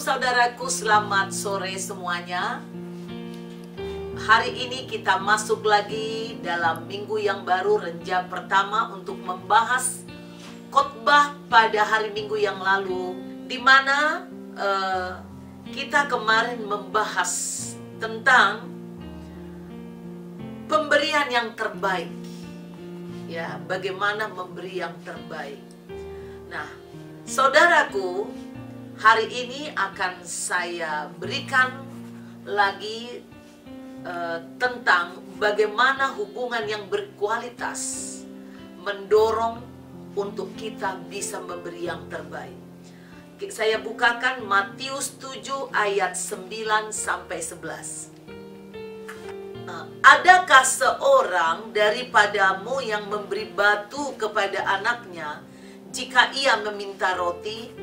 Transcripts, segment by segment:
saudaraku, selamat sore semuanya. Hari ini kita masuk lagi dalam minggu yang baru, renja pertama, untuk membahas khotbah pada hari Minggu yang lalu, di mana kita kemarin membahas tentang pemberian yang terbaik. Ya, bagaimana memberi yang terbaik. Nah, saudaraku, hari ini akan saya berikan lagi tentang bagaimana hubungan yang berkualitas mendorong untuk kita bisa memberi yang terbaik. Saya bukakan Matius 7 ayat 9 sampai 11. Adakah seorang daripadamu yang memberi batu kepada anaknya jika ia meminta roti,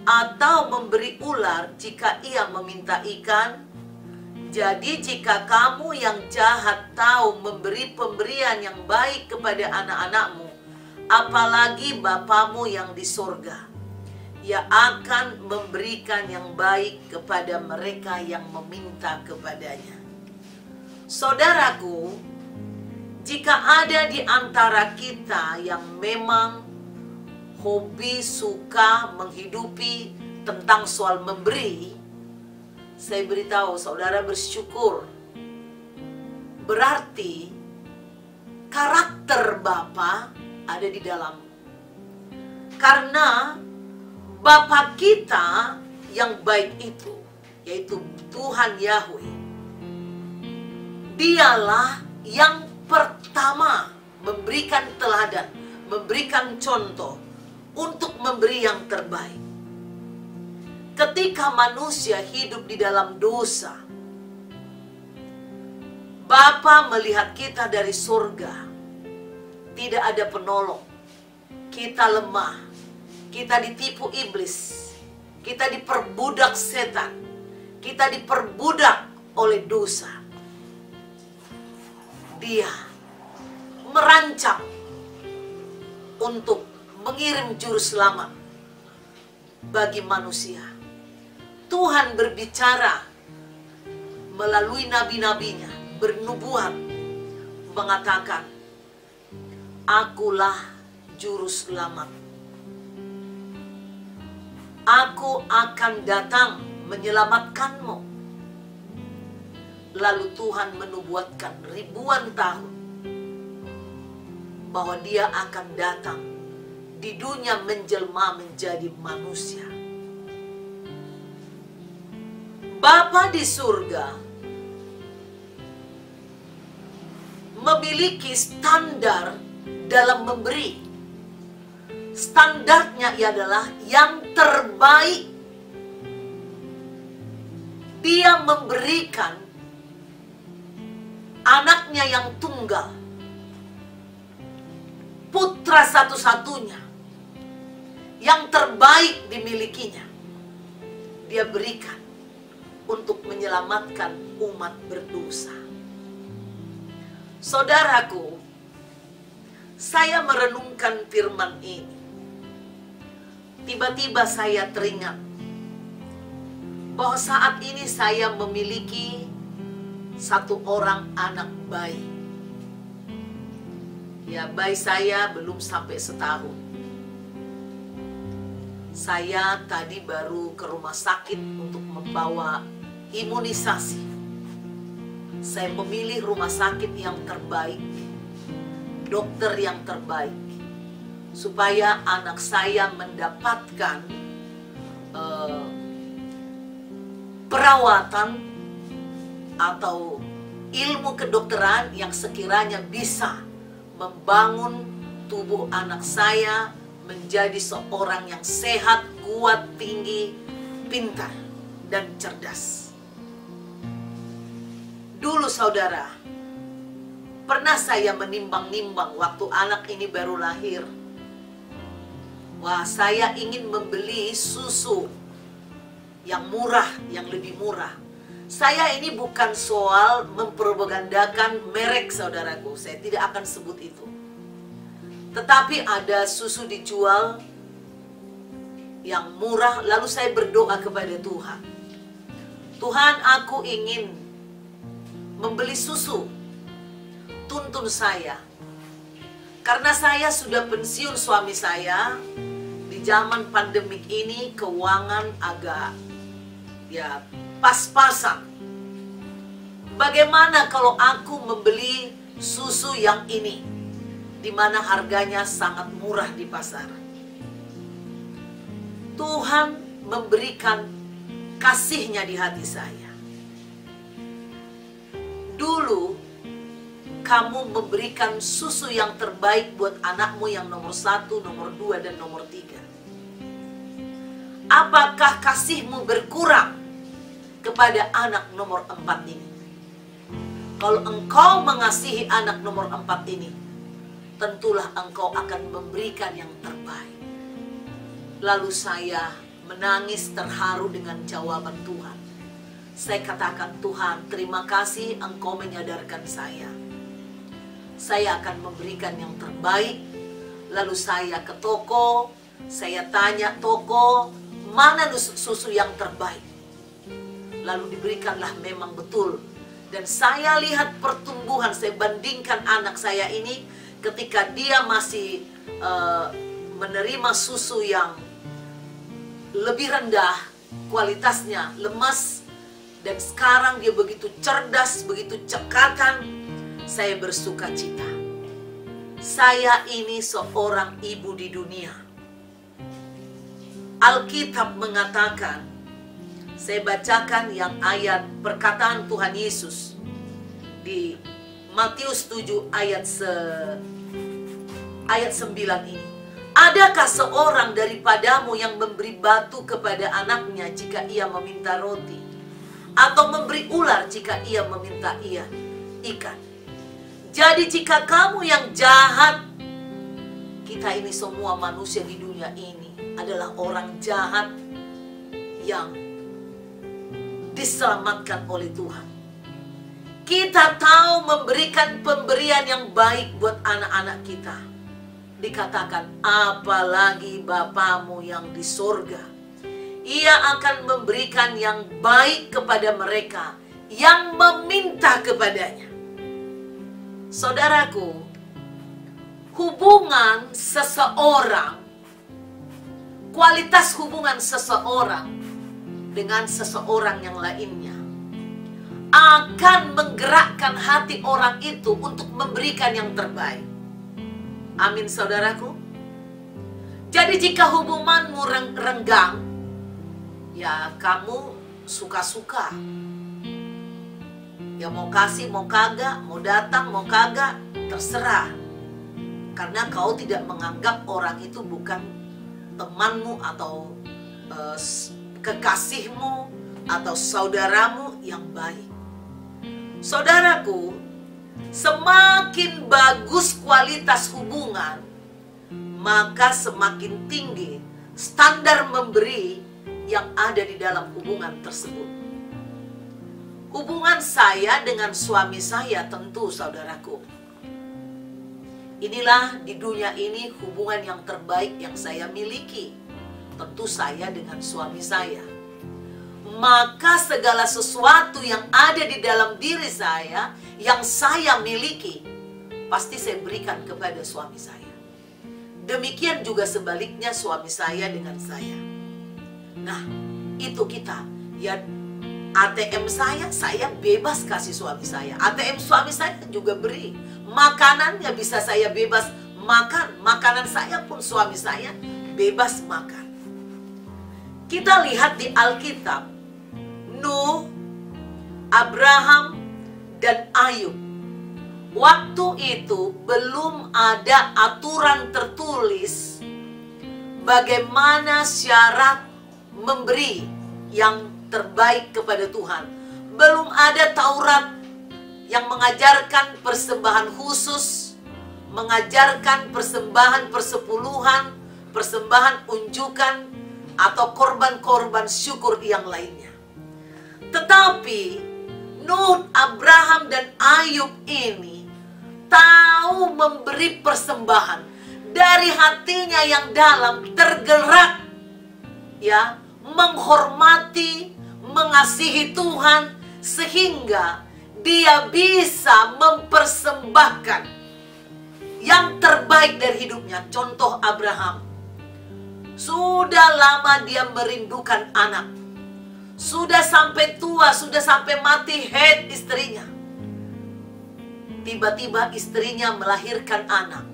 atau memberi ular jika ia meminta ikan? Jadi jika kamu yang jahat tahu memberi pemberian yang baik kepada anak-anakmu, apalagi Bapamu yang di sorga, Ia akan memberikan yang baik kepada mereka yang meminta kepadanya. Saudaraku, jika ada di antara kita yang memang hobi, suka menghidupi tentang soal memberi, saya beritahu saudara, bersyukur. Berarti karakter Bapa ada di dalam. Karena Bapa kita yang baik itu, yaitu Tuhan Yahweh, Dialah yang pertama memberikan teladan, memberikan contoh untuk memberi yang terbaik. Ketika manusia hidup di dalam dosa, Bapa melihat kita dari surga, tidak ada penolong. Kita lemah, kita ditipu iblis, kita diperbudak setan, kita diperbudak oleh dosa. Dia merancang untuk mengirim juru selamat bagi manusia. Tuhan berbicara melalui nabi-nabinya, bernubuat, mengatakan, Akulah juru selamat. Aku akan datang menyelamatkanmu. Lalu Tuhan menubuatkan ribuan tahun bahwa Dia akan datang di dunia menjelma menjadi manusia. Bapa di surga memiliki standar dalam memberi. Standarnya adalah yang terbaik. Dia memberikan anaknya yang tunggal, putra satu-satunya, yang terbaik dimilikinya. Dia berikan untuk menyelamatkan umat berdosa. Saudaraku, saya merenungkan firman ini. Tiba-tiba saya teringat bahwa saat ini saya memiliki satu orang anak bayi. Ya, bayi saya belum sampai setahun. Saya tadi baru ke rumah sakit untuk membawa imunisasi. Saya memilih rumah sakit yang terbaik, dokter yang terbaik, supaya anak saya mendapatkan perawatan atau ilmu kedokteran yang sekiranya bisa membangun tubuh anak saya menjadi seorang yang sehat, kuat, tinggi, pintar, dan cerdas. Dulu saudara, pernah saya menimbang-nimbang waktu anak ini baru lahir. Wah, saya ingin membeli susu yang murah, yang lebih murah. Saya ini bukan soal mempropagandakan merek saudaraku, saya tidak akan sebut itu. Tetapi ada susu dijual yang murah. Lalu saya berdoa kepada Tuhan. Tuhan, aku ingin membeli susu. Tuntun saya. Karena saya sudah pensiun suami saya. Di zaman pandemik ini keuangan agak pas-pasan. Bagaimana kalau aku membeli susu yang ini, di mana harganya sangat murah di pasar? Tuhan memberikan kasih-Nya di hati saya. Dulu kamu memberikan susu yang terbaik buat anakmu yang nomor 1, nomor 2, dan nomor 3. Apakah kasih-Mu berkurang kepada anak nomor 4 ini? Kalau engkau mengasihi anak nomor 4 ini, tentulah engkau akan memberikan yang terbaik. Lalu saya menangis terharu dengan jawaban Tuhan. Saya katakan, Tuhan, terima kasih engkau menyadarkan saya. Saya akan memberikan yang terbaik. Lalu saya ke toko, saya tanya toko, mana susu yang terbaik? Lalu diberikanlah memang betul. Dan saya lihat pertumbuhan, saya bandingkan anak saya ini ketika dia masih menerima susu yang lebih rendah, kualitasnya lemas, dan sekarang dia begitu cerdas, begitu cekatan. Saya bersuka cita. Saya ini seorang ibu di dunia. Alkitab mengatakan, saya bacakan yang ayat perkataan Tuhan Yesus di Matius 7 ayat 9 ini. Adakah seorang daripadamu yang memberi batu kepada anaknya jika ia meminta roti? Atau memberi ular jika ia meminta ikan? Jadi jika kamu yang jahat, kita ini semua manusia di dunia ini adalah orang jahat yang diselamatkan oleh Tuhan. Kita tahu memberikan pemberian yang baik buat anak-anak kita. Dikatakan, apalagi Bapamu yang di sorga, Ia akan memberikan yang baik kepada mereka yang meminta kepadanya. Saudaraku, hubungan seseorang, kualitas hubungan seseorang dengan seseorang yang lainnya akan menggerakkan hati orang itu untuk memberikan yang terbaik. Amin, saudaraku. Jadi jika hubunganmu renggang, ya kamu suka-suka. Ya mau kasih, mau kagak, mau datang, mau kagak, terserah. Karena kau tidak menganggap orang itu bukan temanmu atau kekasihmu atau saudaramu yang baik. Saudaraku, semakin bagus kualitas hubungan, maka semakin tinggi standar memberi yang ada di dalam hubungan tersebut. Hubungan saya dengan suami saya tentu, saudaraku, inilah di dunia ini hubungan yang terbaik yang saya miliki. Tentu saya dengan suami saya. Maka segala sesuatu yang ada di dalam diri saya, yang saya miliki, pasti saya berikan kepada suami saya. Demikian juga sebaliknya suami saya dengan saya. Nah, itu kita. Ya, ATM saya bebas kasih suami saya. ATM suami saya juga beri. Makanannya bisa saya bebas makan. Makanan saya pun suami saya bebas makan. Kita lihat di Alkitab, Nuh, Abraham, dan Ayub. Waktu itu belum ada aturan tertulis bagaimana syarat memberi yang terbaik kepada Tuhan. Belum ada Taurat yang mengajarkan persembahan khusus, mengajarkan persembahan persepuluhan, persembahan unjukan, atau korban-korban syukur yang lainnya. Tetapi Nuh, Abraham, dan Ayub ini tahu memberi persembahan. Dari hatinya yang dalam tergerak ya, menghormati, mengasihi Tuhan, sehingga dia bisa mempersembahkan yang terbaik dari hidupnya. Contoh Abraham, sudah lama dia merindukan anak, sudah sampai tua, sudah sampai mati head istrinya. Tiba-tiba istrinya melahirkan anak.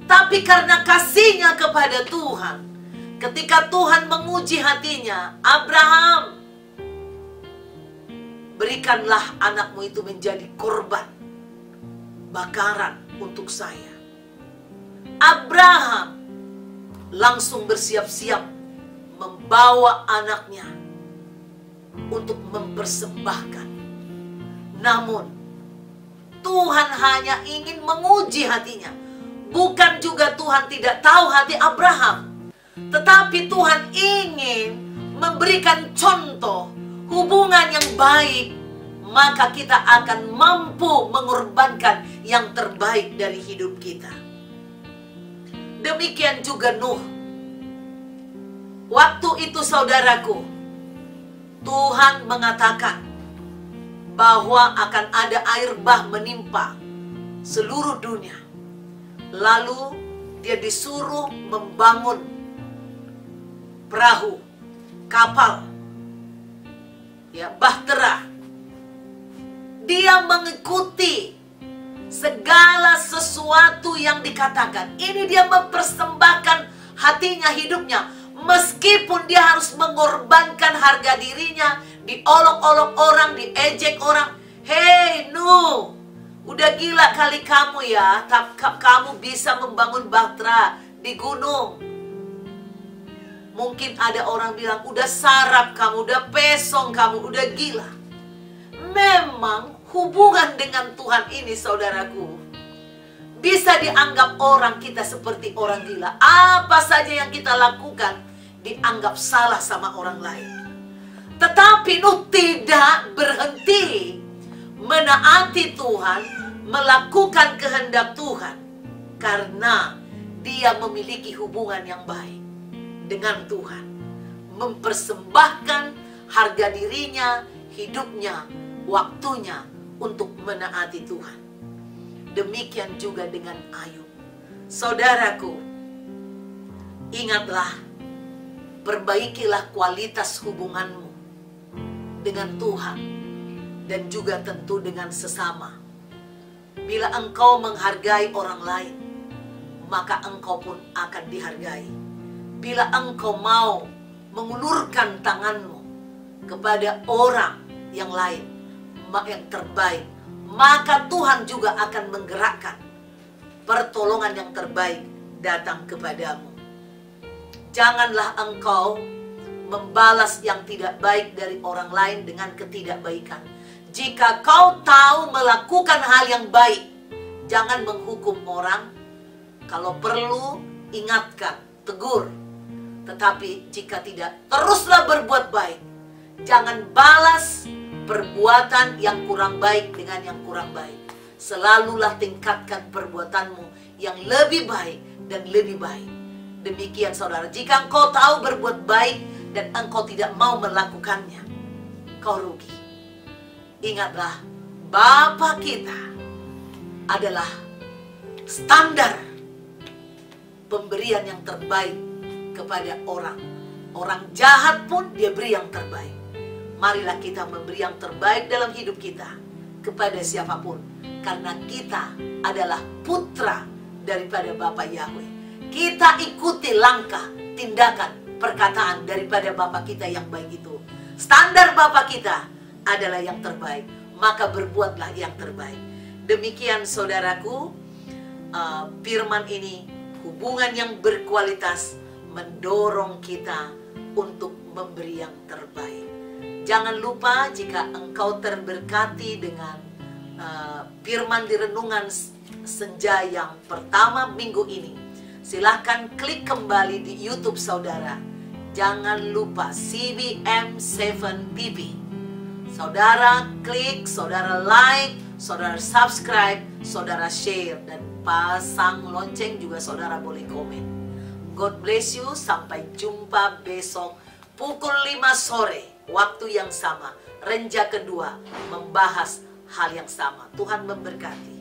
Tapi karena kasihnya kepada Tuhan, ketika Tuhan menguji hatinya, Abraham, berikanlah anakmu itu menjadi korban bakaran untuk saya. Abraham langsung bersiap-siap membawa anaknya untuk mempersembahkan. Namun Tuhan hanya ingin menguji hatinya. Bukan juga Tuhan tidak tahu hati Abraham, tetapi Tuhan ingin memberikan contoh hubungan yang baik. Maka kita akan mampu mengorbankan yang terbaik dari hidup kita. Demikian juga Nuh. Waktu itu saudaraku, Tuhan mengatakan bahwa akan ada air bah menimpa seluruh dunia. Lalu dia disuruh membangun perahu, kapal, ya, bahtera. Dia mengikuti segala sesuatu yang dikatakan. Ini dia mempersembahkan hatinya, hidupnya. Meskipun dia harus mengorbankan harga dirinya, diolok-olok orang, diejek orang. Hei Nuh, udah gila kali kamu ya, kamu bisa membangun bahtera di gunung. Mungkin ada orang bilang, udah sarap kamu, udah pesong kamu, udah gila. Memang hubungan dengan Tuhan ini saudaraku, bisa dianggap orang kita seperti orang gila. Apa saja yang kita lakukan dianggap salah sama orang lain. Tetapi Nuh tidak berhenti menaati Tuhan, melakukan kehendak Tuhan, karena dia memiliki hubungan yang baik dengan Tuhan, mempersembahkan harga dirinya, hidupnya, waktunya untuk menaati Tuhan. Demikian juga dengan Ayub. Saudaraku, ingatlah, perbaikilah kualitas hubunganmu dengan Tuhan dan juga tentu dengan sesama. Bila engkau menghargai orang lain, maka engkau pun akan dihargai. Bila engkau mau mengulurkan tanganmu kepada orang yang lain, yang terbaik, maka Tuhan juga akan menggerakkan pertolongan yang terbaik datang kepadamu. Janganlah engkau membalas yang tidak baik dari orang lain dengan ketidakbaikan. Jika kau tahu melakukan hal yang baik, jangan menghukum orang. Kalau perlu, ingatkan, tegur. Tetapi jika tidak, teruslah berbuat baik. Jangan balas perbuatan yang kurang baik dengan yang kurang baik. Selalulah tingkatkan perbuatanmu yang lebih baik dan lebih baik. Demikian saudara, jika engkau tahu berbuat baik dan engkau tidak mau melakukannya, kau rugi. Ingatlah, Bapa kita adalah standar pemberian yang terbaik kepada orang. Orang jahat pun dia beri yang terbaik. Marilah kita memberi yang terbaik dalam hidup kita kepada siapapun, karena kita adalah putra daripada Bapa Yahweh. Kita ikuti langkah, tindakan, perkataan daripada Bapa kita yang baik itu. Standar Bapa kita adalah yang terbaik, maka berbuatlah yang terbaik. Demikian saudaraku, firman ini, hubungan yang berkualitas mendorong kita untuk memberi yang terbaik. Jangan lupa, jika engkau terberkati dengan firman di renungan senja yang pertama minggu ini, silahkan klik kembali di YouTube saudara. Jangan lupa CBM7 TV. Saudara klik, saudara like, saudara subscribe, saudara share, dan pasang lonceng juga saudara boleh komen. God bless you. Sampai jumpa besok pukul 5 sore. Waktu yang sama. Renja kedua. Membahas hal yang sama. Tuhan memberkati.